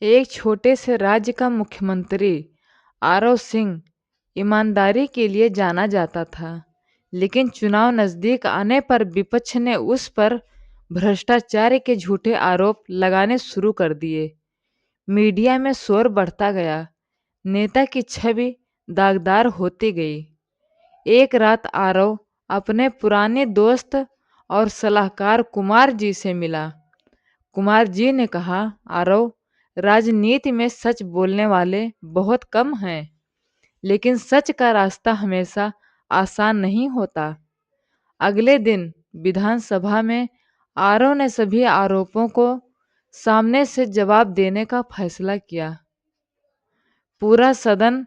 एक छोटे से राज्य का मुख्यमंत्री आरव सिंह ईमानदारी के लिए जाना जाता था, लेकिन चुनाव नजदीक आने पर विपक्ष ने उस पर भ्रष्टाचार के झूठे आरोप लगाने शुरू कर दिए। मीडिया में शोर बढ़ता गया, नेता की छवि दागदार होती गई। एक रात आरव अपने पुराने दोस्त और सलाहकार कुमार जी से मिला। कुमार जी ने कहा, आरव, राजनीति में सच बोलने वाले बहुत कम हैं, लेकिन सच का रास्ता हमेशा आसान नहीं होता। अगले दिन विधानसभा में आरव ने सभी आरोपों को सामने से जवाब देने का फैसला किया। पूरा सदन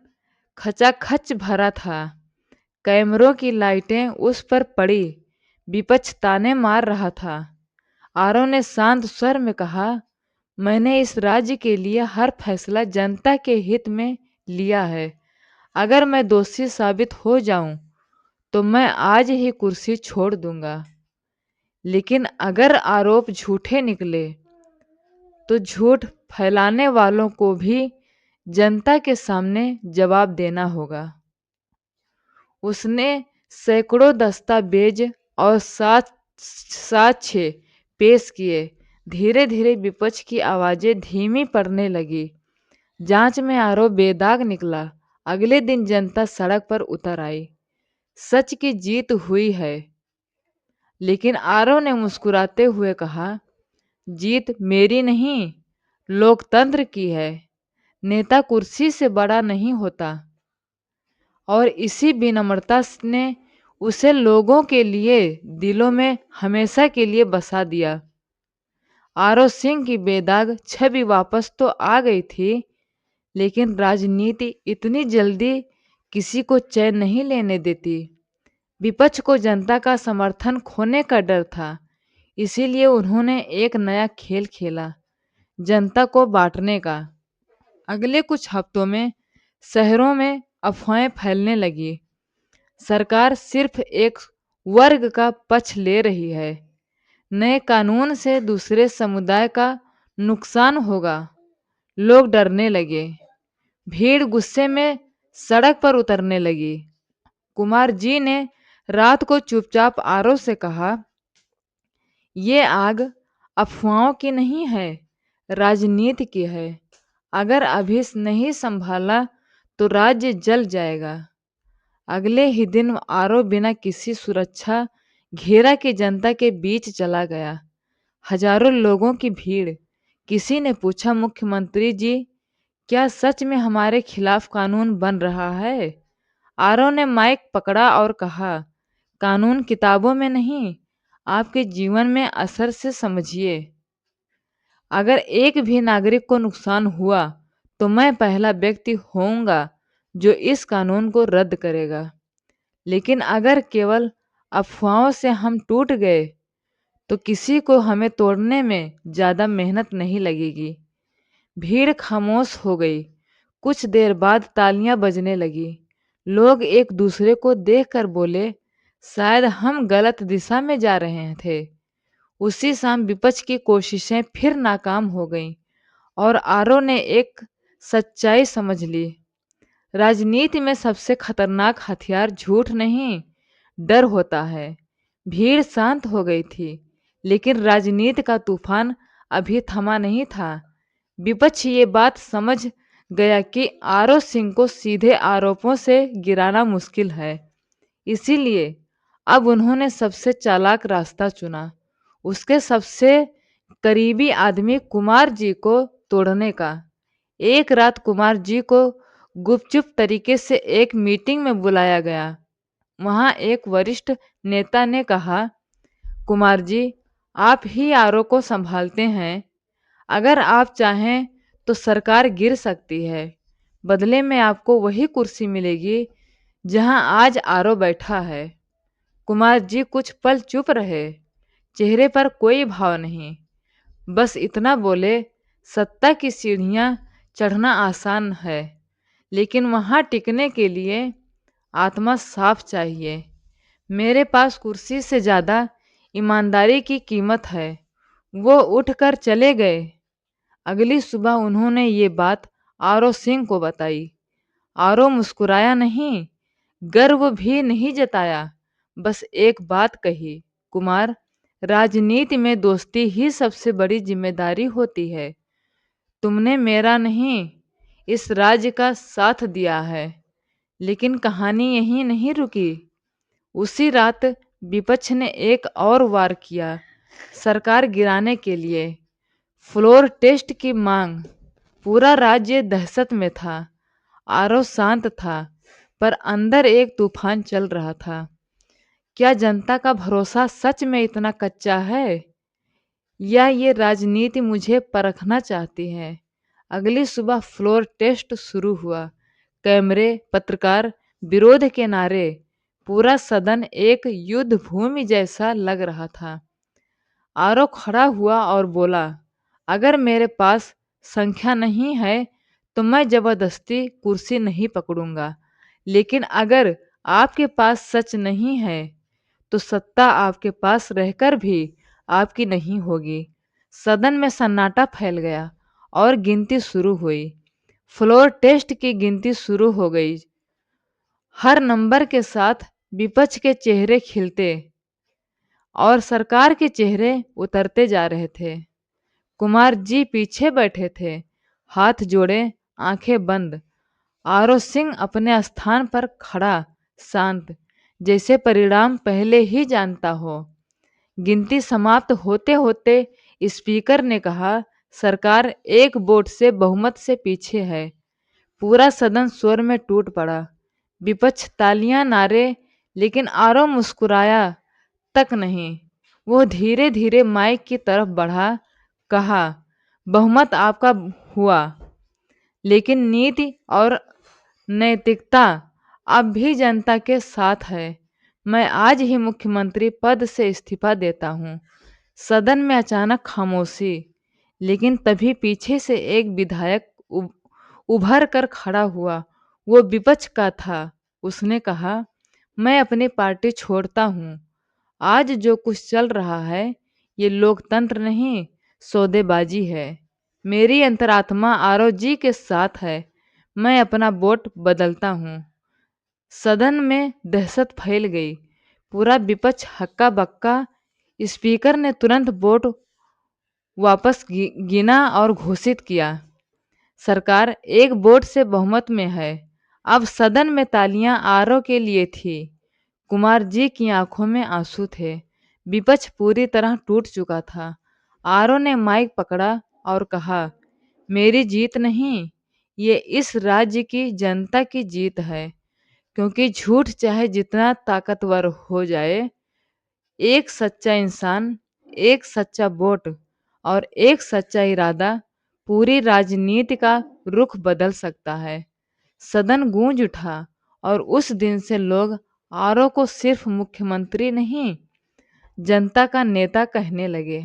खचाखच भरा था। कैमरों की लाइटें उस पर पड़ी। विपक्ष ताने मार रहा था। आरव ने शांत स्वर में कहा, मैंने इस राज्य के लिए हर फैसला जनता के हित में लिया है। अगर मैं दोषी साबित हो जाऊं तो मैं आज ही कुर्सी छोड़ दूंगा, लेकिन अगर आरोप झूठे निकले तो झूठ फैलाने वालों को भी जनता के सामने जवाब देना होगा। उसने सैकड़ों दस्तावेज और साक्ष्य पेश किए। धीरे धीरे विपक्ष की आवाजें धीमी पड़ने लगी। जांच में आरोप बेदाग निकला। अगले दिन जनता सड़क पर उतर आई। सच की जीत हुई है। लेकिन आरव ने मुस्कुराते हुए कहा, जीत मेरी नहीं, लोकतंत्र की है। नेता कुर्सी से बड़ा नहीं होता। और इसी विनम्रता ने उसे लोगों के लिए दिलों में हमेशा के लिए बसा दिया। आरव सिंह की बेदाग छवि वापस तो आ गई थी, लेकिन राजनीति इतनी जल्दी किसी को चैन नहीं लेने देती। विपक्ष को जनता का समर्थन खोने का डर था, इसीलिए उन्होंने एक नया खेल खेला, जनता को बांटने का। अगले कुछ हफ्तों में शहरों में अफवाहें फैलने लगी। सरकार सिर्फ एक वर्ग का पक्ष ले रही है। नए कानून से दूसरे समुदाय का नुकसान होगा। लोग डरने लगे। भीड़ गुस्से में सड़क पर उतरने लगी। कुमार जी ने रात को चुपचाप आरव से कहा, ये आग अफवाहों की नहीं है, राजनीति की है। अगर अभी नहीं संभाला तो राज्य जल जाएगा। अगले ही दिन आरव बिना किसी सुरक्षा घेरा के जनता के बीच चला गया। हजारों लोगों की भीड़। किसी ने पूछा, मुख्यमंत्री जी, क्या सच में हमारे खिलाफ कानून बन रहा है? आरव ने माइक पकड़ा और कहा, कानून किताबों में नहीं, आपके जीवन में असर से समझिए। अगर एक भी नागरिक को नुकसान हुआ तो मैं पहला व्यक्ति होऊंगा जो इस कानून को रद्द करेगा। लेकिन अगर केवल अफवाहों से हम टूट गए तो किसी को हमें तोड़ने में ज़्यादा मेहनत नहीं लगेगी। भीड़ खामोश हो गई। कुछ देर बाद तालियां बजने लगी। लोग एक दूसरे को देखकर बोले, शायद हम गलत दिशा में जा रहे थे। उसी शाम विपक्ष की कोशिशें फिर नाकाम हो गईं और आरव ने एक सच्चाई समझ ली। राजनीति में सबसे खतरनाक हथियार झूठ नहीं, डर होता है। भीड़ शांत हो गई थी, लेकिन राजनीति का तूफान अभी थमा नहीं था। विपक्ष ये बात समझ गया कि आरव सिंह को सीधे आरोपों से गिराना मुश्किल है। इसीलिए अब उन्होंने सबसे चालाक रास्ता चुना, उसके सबसे करीबी आदमी कुमार जी को तोड़ने का। एक रात कुमार जी को गुपचुप तरीके से एक मीटिंग में बुलाया गया। वहां एक वरिष्ठ नेता ने कहा, कुमार जी, आप ही आरओ को संभालते हैं। अगर आप चाहें तो सरकार गिर सकती है। बदले में आपको वही कुर्सी मिलेगी जहां आज आरओ बैठा है। कुमार जी कुछ पल चुप रहे, चेहरे पर कोई भाव नहीं। बस इतना बोले, सत्ता की सीढ़ियां चढ़ना आसान है, लेकिन वहां टिकने के लिए आत्मा साफ चाहिए। मेरे पास कुर्सी से ज़्यादा ईमानदारी की कीमत है। वो उठकर चले गए। अगली सुबह उन्होंने ये बात आरो सिंह को बताई। आरो मुस्कुराया नहीं, गर्व भी नहीं जताया, बस एक बात कही, कुमार, राजनीति में दोस्ती ही सबसे बड़ी जिम्मेदारी होती है। तुमने मेरा नहीं, इस राज्य का साथ दिया है। लेकिन कहानी यहीं नहीं रुकी। उसी रात विपक्ष ने एक और वार किया, सरकार गिराने के लिए फ्लोर टेस्ट की मांग। पूरा राज्य दहशत में था। आरव शांत था, पर अंदर एक तूफान चल रहा था। क्या जनता का भरोसा सच में इतना कच्चा है, या ये राजनीति मुझे परखना चाहती है? अगली सुबह फ्लोर टेस्ट शुरू हुआ। कैमरे, पत्रकार, विरोध के नारे, पूरा सदन एक युद्ध भूमि जैसा लग रहा था। आरव खड़ा हुआ और बोला, अगर मेरे पास संख्या नहीं है तो मैं जबरदस्ती कुर्सी नहीं पकड़ूंगा, लेकिन अगर आपके पास सच नहीं है तो सत्ता आपके पास रहकर भी आपकी नहीं होगी। सदन में सन्नाटा फैल गया और गिनती शुरू हुई। फ्लोर टेस्ट की गिनती शुरू हो गई। हर नंबर के साथ विपक्ष के चेहरे खिलते और सरकार के चेहरे उतरते जा रहे थे। कुमार जी पीछे बैठे थे, हाथ जोड़े, आंखें बंद। आरो सिंह अपने स्थान पर खड़ा, शांत, जैसे परिणाम पहले ही जानता हो। गिनती समाप्त होते होते स्पीकर ने कहा, सरकार एक वोट से बहुमत से पीछे है। पूरा सदन स्वर में टूट पड़ा। विपक्ष तालियां, नारे, लेकिन आरो मुस्कुराया तक नहीं। वो धीरे धीरे माइक की तरफ बढ़ा, कहा, बहुमत आपका हुआ, लेकिन नीति और नैतिकता अब भी जनता के साथ है। मैं आज ही मुख्यमंत्री पद से इस्तीफा देता हूँ। सदन में अचानक खामोशी, लेकिन तभी पीछे से एक विधायक उभर कर खड़ा हुआ। वो विपक्ष का था। उसने कहा, मैं अपनी पार्टी छोड़ता हूँ। आज जो कुछ चल रहा है ये लोकतंत्र नहीं, सौदेबाजी है। मेरी अंतरात्मा आरव जी के साथ है। मैं अपना वोट बदलता हूँ। सदन में दहशत फैल गई। पूरा विपक्ष हक्का बक्का। स्पीकर ने तुरंत वोट वापस गिना और घोषित किया, सरकार एक वोट से बहुमत में है। अब सदन में तालियां आरव के लिए थी। कुमार जी की आंखों में आंसू थे। विपक्ष पूरी तरह टूट चुका था। आरव ने माइक पकड़ा और कहा, मेरी जीत नहीं, ये इस राज्य की जनता की जीत है। क्योंकि झूठ चाहे जितना ताकतवर हो जाए, एक सच्चा इंसान, एक सच्चा वोट और एक सच्चा इरादा पूरी राजनीति का रुख बदल सकता है। सदन गूंज उठा और उस दिन से लोग आरव को सिर्फ मुख्यमंत्री नहीं, जनता का नेता कहने लगे।